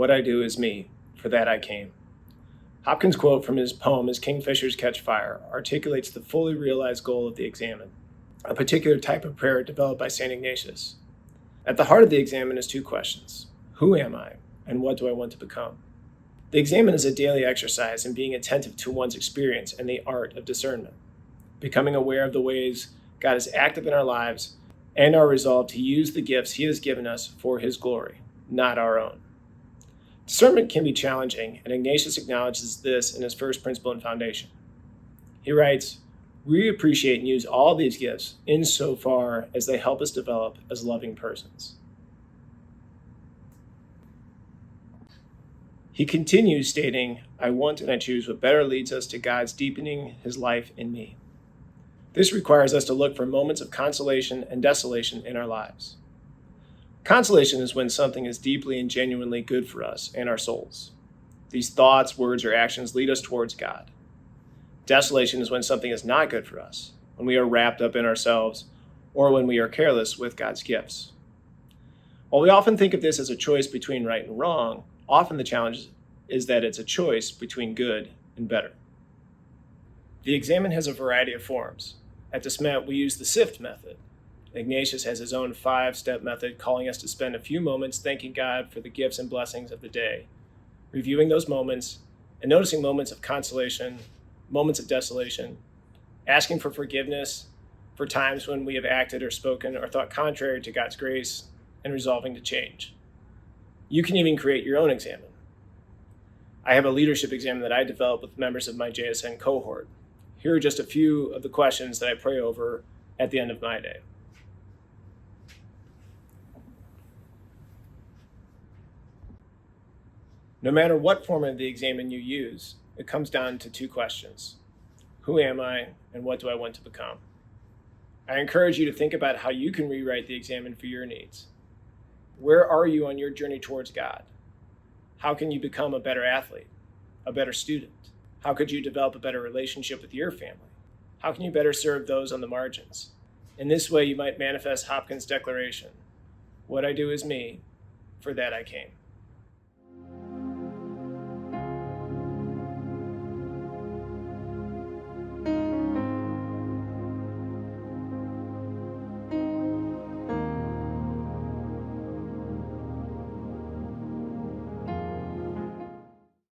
What I do is me, for that I came. Hopkins' quote from his poem As Kingfishers Catch Fire articulates the fully realized goal of the Examen, a particular type of prayer developed by St. Ignatius. At the heart of the Examen is two questions. Who am I, and what do I want to become? The Examen is a daily exercise in being attentive to one's experience and the art of discernment, becoming aware of the ways God is active in our lives and our resolve to use the gifts He has given us for His glory, not our own. Discernment can be challenging, and Ignatius acknowledges this in his first principle and foundation. He writes, "We appreciate and use all these gifts insofar as they help us develop as loving persons." He continues stating, "I want and I choose what better leads us to God's deepening His life in me." This requires us to look for moments of consolation and desolation in our lives. Consolation is when something is deeply and genuinely good for us and our souls. These thoughts, words, or actions lead us towards God. Desolation is when something is not good for us, when we are wrapped up in ourselves, or when we are careless with God's gifts. While we often think of this as a choice between right and wrong, often the challenge is that it's a choice between good and better. The Examen has a variety of forms. At the Smet, we use the SIFT method. Ignatius has his own 5-step method, calling us to spend a few moments thanking God for the gifts and blessings of the day, reviewing those moments, and noticing moments of consolation, moments of desolation, asking for forgiveness for times when we have acted or spoken or thought contrary to God's grace, and resolving to change. You can even create your own Examen. I have a leadership Examen that I developed with members of my JSN cohort. Here are just a few of the questions that I pray over at the end of my day. No matter what form of the Examen you use, it comes down to two questions. Who am I, and what do I want to become? I encourage you to think about how you can rewrite the Examen for your needs. Where are you on your journey towards God? How can you become a better athlete, a better student? How could you develop a better relationship with your family? How can you better serve those on the margins? In this way, you might manifest Hopkins' declaration, "What I do is me, for that I came."